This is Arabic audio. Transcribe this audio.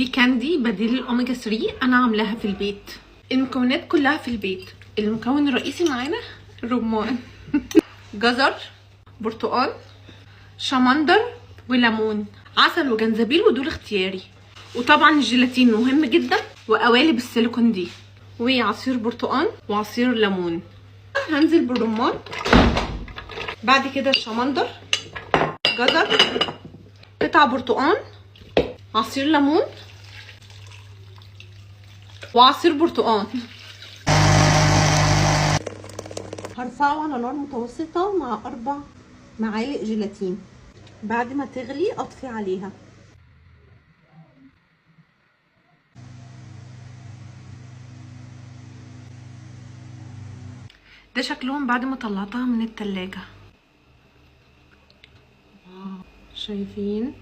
دي كاندي بديل الاوميجا 3، انا عاملاها في البيت. المكونات كلها في البيت. المكون الرئيسي معانا الرمان جزر، برتقال، شمندر، وليمون، عسل وجنزبيل، ودول اختياري. وطبعا الجيلاتين مهم جدا، وقوالب السيليكون دي، وعصير برتقال وعصير ليمون. هنزل بالرمان، بعد كده الشمندر، جزر، قطع برتقال، عصير ليمون، وعصير برتقال. هرفعه على نار متوسطة مع 4 معالق جيلاتين. بعد ما تغلي اطفي عليها. ده شكلهم بعد ما طلعتها من التلاجة. شايفين؟